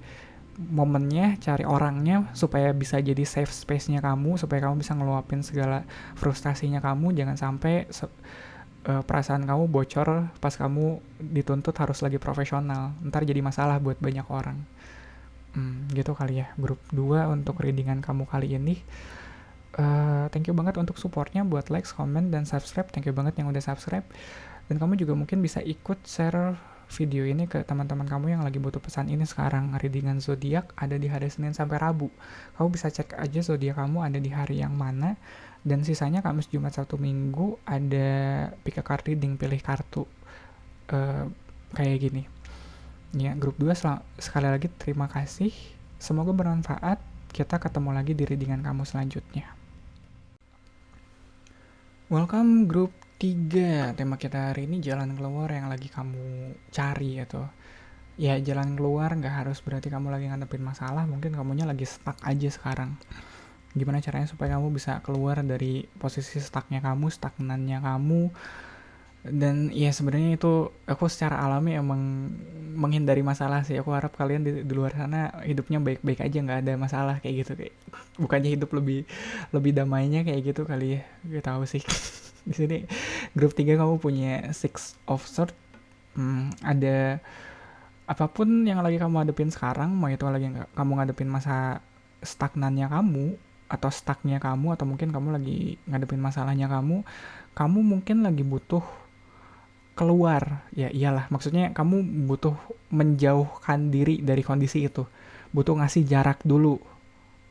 Speaker 1: momennya, cari orangnya, supaya bisa jadi safe space-nya kamu, supaya kamu bisa ngeluapin segala frustasinya kamu. Jangan sampai perasaan kamu bocor pas kamu dituntut harus lagi profesional, ntar jadi masalah buat banyak orang. Gitu kali ya, grup 2 untuk readingan kamu kali ini. Thank you banget untuk supportnya, buat like, comment, dan subscribe. Thank you banget yang udah subscribe. Dan kamu juga mungkin bisa ikut share video ini ke teman-teman kamu yang lagi butuh pesan ini sekarang. Readingan zodiak ada di hari Senin sampai Rabu. Kamu bisa cek aja zodiak kamu ada di hari yang mana. Dan sisanya Kamis, Jumat, Sabtu, Minggu ada pick a card reading, pilih kartu. kayak gini. Ya, grup 2 sekali lagi terima kasih. Semoga bermanfaat. Kita ketemu lagi di readingan kamu selanjutnya. Welcome grup 3. Tema kita hari ini jalan keluar yang lagi kamu cari atau ya jalan keluar nggak harus berarti kamu lagi ngadepin masalah, mungkin kamunya lagi stuck aja sekarang. Gimana caranya supaya kamu bisa keluar dari posisi stucknya kamu, stagnannya kamu. Dan ya sebenarnya itu aku secara alami emang menghindari masalah sih. Aku harap kalian di luar sana hidupnya baik-baik aja, nggak ada masalah kayak gitu, kayak bukannya hidup lebih lebih damainya kayak gitu kali ya, gak tahu sih. Di sini grup 3 kamu punya Six of Swords. Ada apapun yang lagi kamu hadepin sekarang, mau itu lagi kamu ngadepin masa stagnannya kamu atau stucknya kamu, atau mungkin kamu lagi ngadepin masalahnya kamu mungkin lagi butuh keluar. Ya iyalah, maksudnya kamu butuh menjauhkan diri dari kondisi itu, butuh ngasih jarak dulu.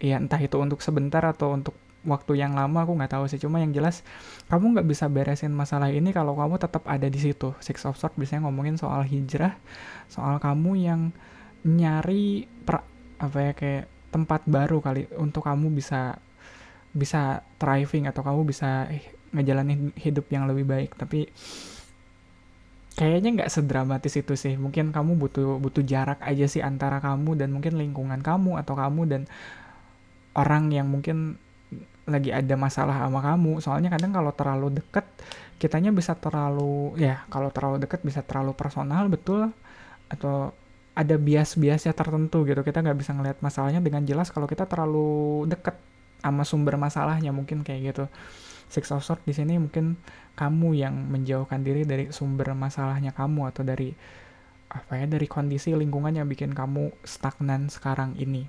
Speaker 1: Ya entah itu untuk sebentar atau untuk waktu yang lama, aku nggak tahu sih. Cuma yang jelas kamu nggak bisa beresin masalah ini kalau kamu tetap ada di situ. Six of Swords biasanya ngomongin soal hijrah, soal kamu yang nyari apa ya, kayak tempat baru kali untuk kamu bisa bisa thriving atau kamu bisa ngejalanin hidup yang lebih baik. Tapi kayaknya nggak sedramatis itu sih. Mungkin kamu butuh butuh jarak aja sih antara kamu dan mungkin lingkungan kamu, atau kamu dan orang yang mungkin lagi ada masalah sama kamu. Soalnya kadang kalau terlalu deket, kitanya bisa terlalu, ya kalau terlalu deket bisa terlalu personal, betul, atau ada bias-biasnya tertentu gitu. Kita nggak bisa ngelihat masalahnya dengan jelas kalau kita terlalu deket sama sumber masalahnya, mungkin kayak gitu. Six of Swords di sini mungkin kamu yang menjauhkan diri dari sumber masalahnya kamu, atau dari apa ya, dari kondisi lingkungan yang bikin kamu stagnan sekarang ini.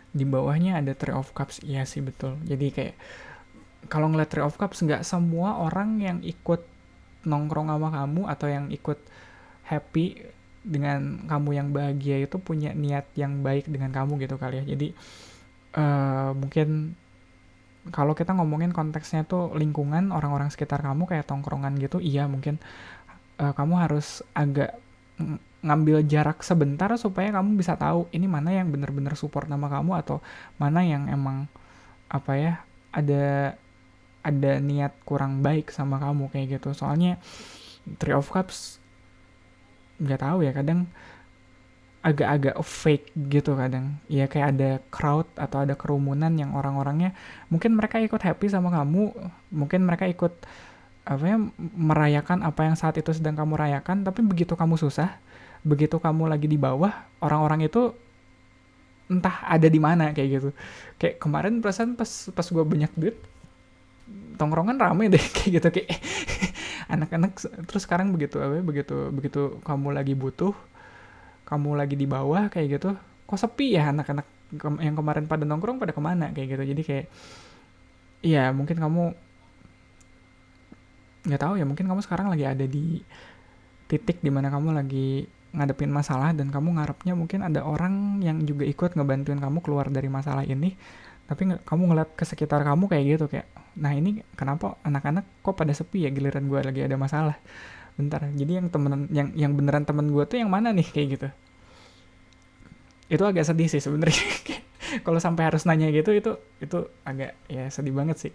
Speaker 1: Di bawahnya ada Three of Cups. Iya sih, betul. Jadi kayak kalau ngeliat Three of Cups, nggak semua orang yang ikut nongkrong sama kamu atau yang ikut happy dengan kamu yang bahagia itu punya niat yang baik dengan kamu gitu kali ya. Jadi mungkin kalau kita ngomongin konteksnya tuh lingkungan, orang-orang sekitar kamu kayak tongkrongan gitu, iya mungkin kamu harus agak ngambil jarak sebentar supaya kamu bisa tahu ini mana yang benar-benar support nama kamu, atau mana yang emang apa ya, ada niat kurang baik sama kamu kayak gitu. Soalnya Three of Cups nggak tahu ya, kadang agak-agak fake gitu kadang. Ya kayak ada crowd atau ada kerumunan yang orang-orangnya mungkin mereka ikut happy sama kamu, mungkin mereka ikut apa ya, merayakan apa yang saat itu sedang kamu rayakan, tapi begitu kamu susah, begitu kamu lagi di bawah, orang-orang itu entah ada di mana kayak gitu. Kayak kemarin perasaan pas gue banyak duit, tongkrongan rame deh kayak gitu, kayak anak-anak. Terus sekarang begitu apa ya, begitu begitu kamu lagi butuh, kamu lagi di bawah kayak gitu, kok sepi ya anak-anak yang kemarin pada nongkrong pada kemana kayak gitu. Jadi kayak iya mungkin kamu nggak tahu ya, mungkin kamu sekarang lagi ada di titik dimana kamu lagi ngadepin masalah dan kamu ngarepnya mungkin ada orang yang juga ikut ngebantuin kamu keluar dari masalah ini, tapi kamu ngeliat ke sekitar kamu kayak gitu, kayak nah ini kenapa anak-anak kok pada sepi ya giliran gue lagi ada masalah. Bentar, jadi yang temen yang beneran temen gue tuh yang mana nih kayak gitu. Itu agak sedih sih sebenarnya. Kalau sampai harus nanya gitu, itu agak ya sedih banget sih.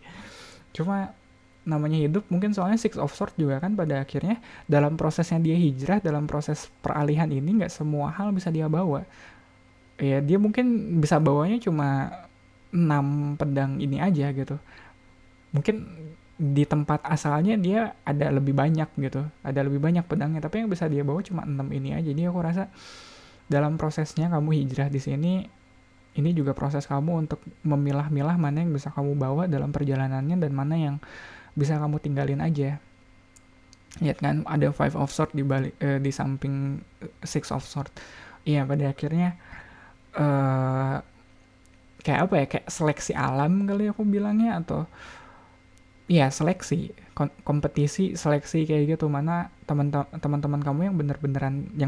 Speaker 1: Cuma namanya hidup mungkin, soalnya Six of Swords juga kan pada akhirnya dalam prosesnya dia hijrah, dalam proses peralihan ini nggak semua hal bisa dia bawa. Ya dia mungkin bisa bawanya cuma 6 pedang ini aja gitu. Mungkin di tempat asalnya dia ada lebih banyak gitu, ada lebih banyak pedangnya, tapi yang bisa dia bawa cuma 6 ini aja. Jadi aku rasa dalam prosesnya kamu hijrah di sini, ini juga proses kamu untuk memilah-milah mana yang bisa kamu bawa dalam perjalanannya dan mana yang bisa kamu tinggalin aja. Lihat kan ada Five of Swords di balik di samping Six of Swords. Iya, pada akhirnya kayak apa ya, kayak seleksi alam kali aku bilangnya, atau ya seleksi kompetisi seleksi kayak gitu, mana teman-teman kamu yang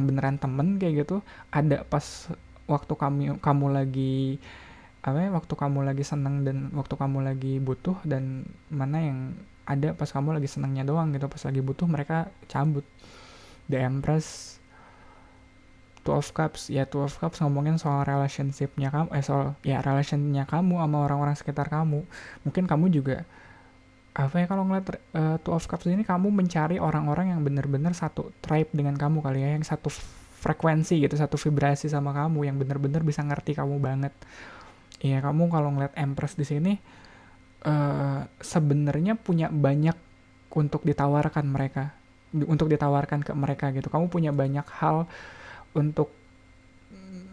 Speaker 1: beneran temen kayak gitu ada pas waktu kamu lagi apa ya, waktu kamu lagi seneng dan waktu kamu lagi butuh, dan mana yang ada pas kamu lagi senengnya doang gitu, pas lagi butuh mereka cabut. The Empress, Two of Cups. Ya Two of Cups ngomongin soal relationshipnya kamu, soal ya relationnya kamu sama orang-orang sekitar kamu. Mungkin kamu juga apa ya, kalau ngeliat Two of Cups ini, kamu mencari orang-orang yang benar-benar satu tribe dengan kamu kali ya, yang satu frekuensi gitu, satu vibrasi sama kamu, yang benar-benar bisa ngerti kamu banget. Iya, kamu kalau ngeliat Empress di sini sebenarnya punya banyak untuk ditawarkan ke mereka gitu. Kamu punya banyak hal untuk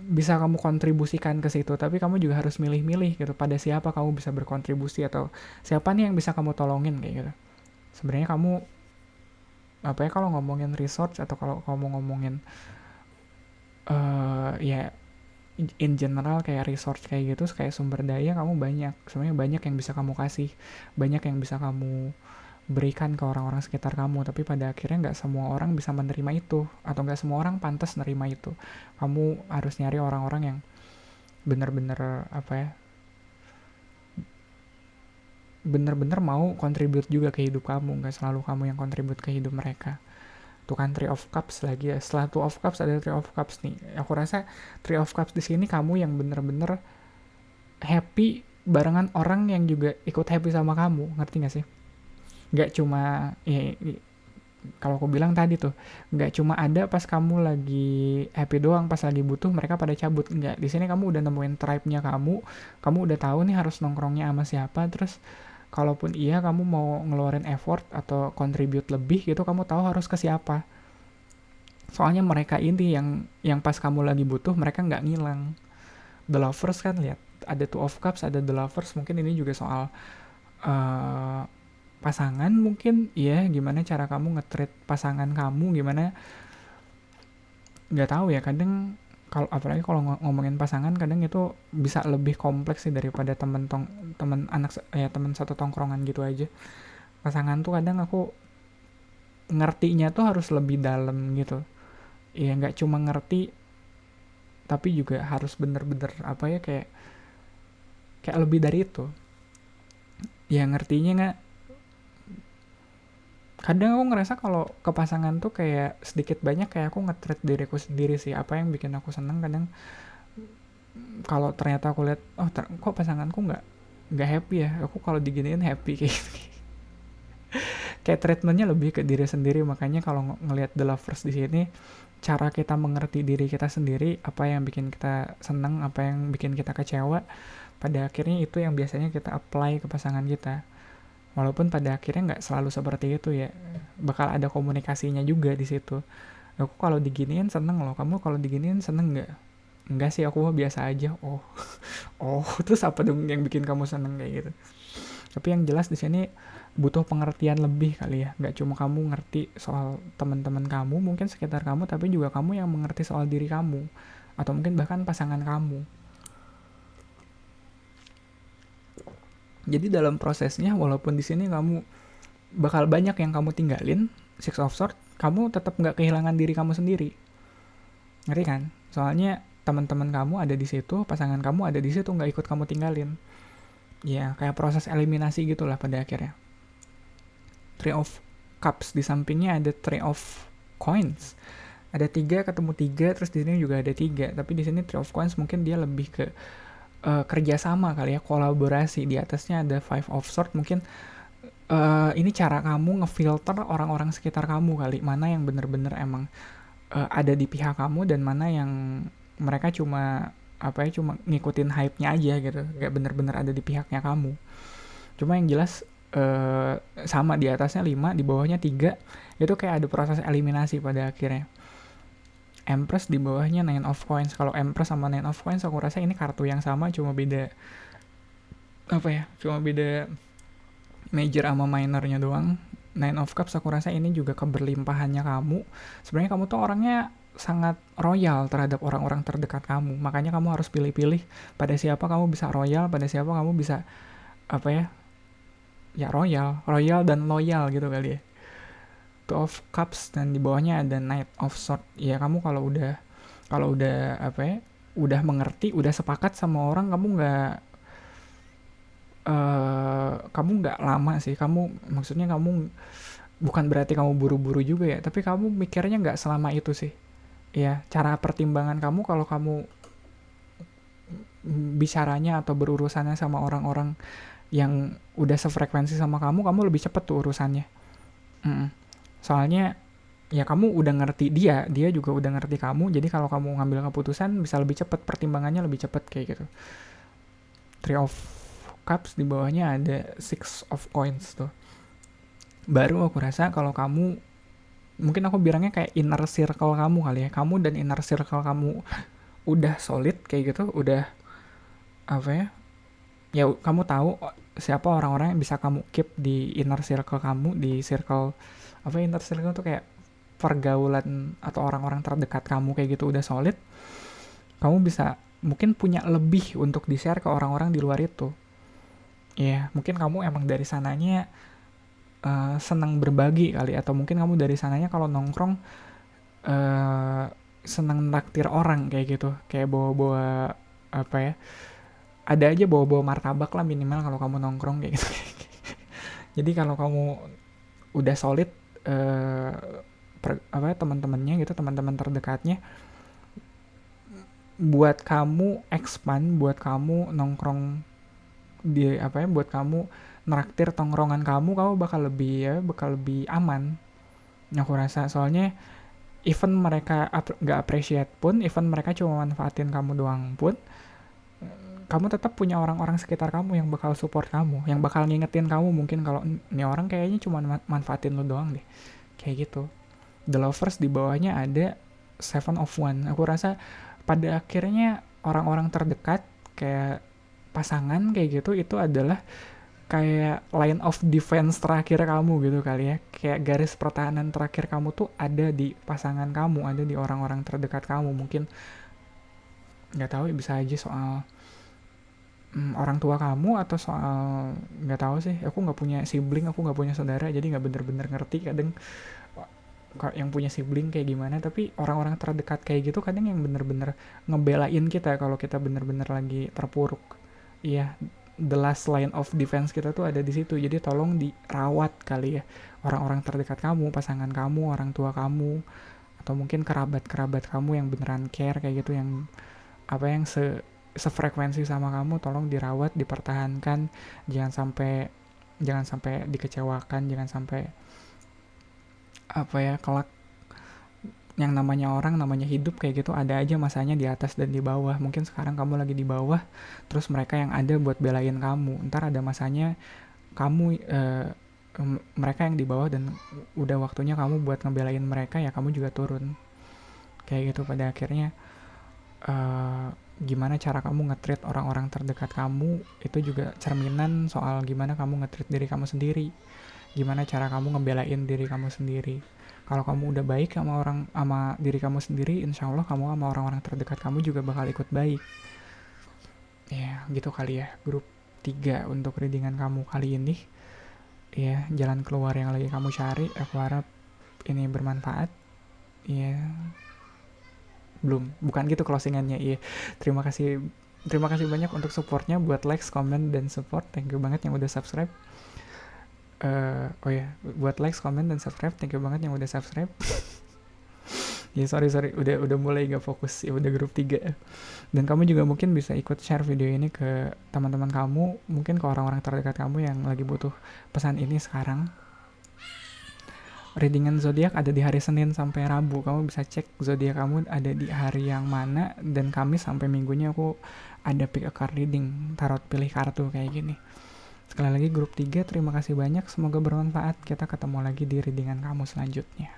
Speaker 1: bisa kamu kontribusikan ke situ, tapi kamu juga harus milih-milih gitu, pada siapa kamu bisa berkontribusi atau siapa nih yang bisa kamu tolongin kayak gitu. Sebenarnya kamu apa ya, kalau ngomongin research atau kalau kamu ngomongin ya in general kayak resource kayak gitu, kayak sumber daya, kamu sebenarnya banyak yang bisa kamu kasih, banyak yang bisa kamu berikan ke orang-orang sekitar kamu, tapi pada akhirnya nggak semua orang bisa menerima itu, atau nggak semua orang pantas nerima itu. Kamu harus nyari orang-orang yang bener-bener apa ya, bener-bener mau contribute juga ke hidup kamu, nggak selalu kamu yang contribute ke hidup mereka. Tuh kan Three of Cups lagi ya. Setelah Two of Cups ada Three of Cups nih. Aku rasa Three of Cups di sini kamu yang bener-bener happy barengan orang yang juga ikut happy sama kamu, ngerti gak sih? Nggak cuma ya, kalau aku bilang tadi tuh, nggak cuma ada pas kamu lagi happy doang, pas lagi butuh mereka pada cabut. Nggak, di sini kamu udah nemuin tribe-nya kamu udah tahu nih harus nongkrongnya sama siapa, terus kalaupun iya kamu mau ngeluarin effort atau contribute lebih gitu, kamu tahu harus ke siapa. Soalnya mereka ini yang pas kamu lagi butuh mereka nggak ngilang. The Lovers kan, lihat ada Two of Cups, ada The Lovers. Mungkin ini juga soal uh, pasangan mungkin ya, gimana cara kamu nge-treat pasangan kamu, gimana, nggak tahu ya. Kadang kalau apalagi kalau ngomongin pasangan, kadang itu bisa lebih kompleks sih daripada temen temen satu tongkrongan gitu aja. Pasangan tuh kadang aku ngertinya tuh harus lebih dalam gitu ya, nggak cuma ngerti tapi juga harus bener-bener apa ya, kayak kayak lebih dari itu ya, ngertinya nggak. Kadang aku ngerasa kalau ke pasangan tuh kayak sedikit banyak kayak aku nge-treat diriku sendiri sih, apa yang bikin aku seneng. Kadang kalau ternyata aku lihat, oh kok pasanganku nggak happy ya, aku kalau diginiin happy kayak gitu. Kayak treatmentnya lebih ke diri sendiri. Makanya kalau ngelihat The Lovers di sini, cara kita mengerti diri kita sendiri, apa yang bikin kita seneng, apa yang bikin kita kecewa, pada akhirnya itu yang biasanya kita apply ke pasangan kita. Walaupun pada akhirnya nggak selalu seperti itu ya, bakal ada komunikasinya juga di situ. Aku kalau diginiin seneng loh, kamu kalau diginiin seneng nggak? Enggak sih, aku mah biasa aja. Oh, oh, terus apa dong yang bikin kamu seneng kayak gitu? Tapi yang jelas di sini butuh pengertian lebih kali ya. Nggak cuma kamu ngerti soal teman-teman kamu, mungkin sekitar kamu, tapi juga kamu yang mengerti soal diri kamu, atau mungkin bahkan pasangan kamu. Jadi dalam prosesnya, walaupun di sini kamu bakal banyak yang kamu tinggalin, Six of Swords, kamu tetap nggak kehilangan diri kamu sendiri. Ngerti kan? Soalnya teman-teman kamu ada di situ, pasangan kamu ada di situ, nggak ikut kamu tinggalin. Ya, kayak proses eliminasi gitulah pada akhirnya. Three of Cups, di sampingnya ada Three of Coins. Ada 3 ketemu 3, terus di sini juga ada 3. Tapi di sini Three of Coins mungkin dia lebih ke kerjasama kali ya, kolaborasi. Di atasnya ada Five of Swords, mungkin ini cara kamu ngefilter orang-orang sekitar kamu kali, mana yang bener-bener emang ada di pihak kamu, dan mana yang mereka cuma apa ya, cuma ngikutin hype-nya aja gitu, gak bener-bener ada di pihaknya kamu. Cuma yang jelas sama, di atasnya 5, di bawahnya 3, itu kayak ada proses eliminasi pada akhirnya. Empress di bawahnya Nine of Coins. Kalau Empress sama Nine of Coins aku rasa ini kartu yang sama, cuma beda apa ya, cuma beda major sama minornya doang. Nine of Cups aku rasa ini juga keberlimpahannya kamu. Sebenarnya kamu tuh orangnya sangat royal terhadap orang-orang terdekat kamu. Makanya kamu harus pilih-pilih pada siapa kamu bisa royal, pada siapa kamu bisa apa ya, ya royal dan loyal gitu kali ya. Two of Cups, dan di bawahnya ada Knight of Swords. Ya kamu kalau udah apa ya, udah mengerti, udah sepakat sama orang, kamu nggak lama sih, maksudnya kamu bukan berarti kamu buru-buru juga ya, tapi kamu mikirnya nggak selama itu sih. Ya, cara pertimbangan kamu kalau kamu bicaranya atau berurusannya sama orang-orang yang udah sefrekuensi sama kamu lebih cepet tuh urusannya. Mm-mm. Soalnya ya kamu udah ngerti dia juga udah ngerti kamu, jadi kalau kamu ngambil keputusan bisa lebih cepet, pertimbangannya lebih cepet kayak gitu. Three of Cups di bawahnya ada Six of Coins tuh. Baru aku rasa kalau kamu, mungkin aku bilangnya kayak inner circle kamu kali ya, kamu dan inner circle kamu udah solid kayak gitu, udah apa ya, ya kamu tahu siapa orang-orang yang bisa kamu keep di inner circle kamu, di circle apa ya, inner circle tuh kayak pergaulan atau orang-orang terdekat kamu kayak gitu udah solid, kamu bisa mungkin punya lebih untuk di-share ke orang-orang di luar itu. Ya, mungkin kamu emang dari sananya senang berbagi kali, atau mungkin kamu dari sananya kalau nongkrong senang naktir orang kayak gitu, kayak bawa-bawa apa ya, ada aja bawa-bawa martabak lah minimal kalau kamu nongkrong kayak gitu. Jadi kalau kamu udah solid apa ya, teman-temannya gitu, teman-teman terdekatnya, buat kamu expand, buat kamu nongkrong di apa ya, buat kamu neraktir tongkrongan kamu bakal lebih aman. Aku rasa soalnya even mereka nggak appreciate pun, even mereka cuma manfaatin kamu doang pun, kamu tetap punya orang-orang sekitar kamu yang bakal support kamu, yang bakal ngingetin kamu mungkin kalau ini orang kayaknya cuma manfaatin lo doang deh, kayak gitu. The Lovers di bawahnya ada Seven of One. Aku rasa pada akhirnya orang-orang terdekat kayak pasangan kayak gitu itu adalah kayak line of defense terakhir kamu gitu kali ya, kayak garis pertahanan terakhir kamu tuh ada di pasangan kamu, ada di orang-orang terdekat kamu. Mungkin nggak tahu, bisa aja soal orang tua kamu, atau soal nggak tahu sih, aku nggak punya sibling, aku nggak punya saudara, jadi nggak bener-bener ngerti kadang yang punya sibling kayak gimana. Tapi orang-orang terdekat kayak gitu kadang yang bener-bener ngebelain kita kalau kita bener-bener lagi terpuruk. Iya, the last line of defense kita tuh ada di situ. Jadi tolong dirawat kali ya, orang-orang terdekat kamu, pasangan kamu, orang tua kamu, atau mungkin kerabat-kerabat kamu yang beneran care kayak gitu, yang apa, yang sefrekuensi sama kamu, tolong dirawat, dipertahankan, jangan sampai dikecewakan, jangan sampai apa ya, kelak yang namanya orang, namanya hidup kayak gitu, ada aja masanya di atas dan di bawah. Mungkin sekarang kamu lagi di bawah, terus mereka yang ada buat belain kamu, ntar ada masanya kamu mereka yang di bawah dan udah waktunya kamu buat ngebelain mereka, ya kamu juga turun kayak gitu. Pada akhirnya gimana cara kamu nge-treat orang-orang terdekat kamu itu juga cerminan soal gimana kamu nge-treat diri kamu sendiri, gimana cara kamu ngebelain diri kamu sendiri. Kalau kamu udah baik sama diri kamu sendiri, insya Allah kamu sama orang-orang terdekat kamu juga bakal ikut baik. Ya gitu kali ya, grup 3 untuk readingan kamu kali ini. Ya, jalan keluar yang lagi kamu cari, aku harap ini bermanfaat. Ya, bukan gitu closingannya. Iya, terima kasih banyak untuk supportnya, buat like, comment, dan support. Thank you banget yang udah subscribe. Buat like, comment, dan subscribe, thank you banget yang udah subscribe. Ya sorry udah mulai gak fokus, ya udah grup 3. Dan kamu juga mungkin bisa ikut share video ini ke teman-teman kamu, mungkin ke orang-orang terdekat kamu yang lagi butuh pesan ini sekarang. Readingan zodiak ada di hari Senin sampai Rabu, kamu bisa cek zodiak kamu ada di hari yang mana, dan Kamis sampai Minggunya aku ada pick a card reading, tarot pilih kartu kayak gini. Sekali lagi grup 3, terima kasih banyak, semoga bermanfaat. Kita ketemu lagi di readingan kamu selanjutnya.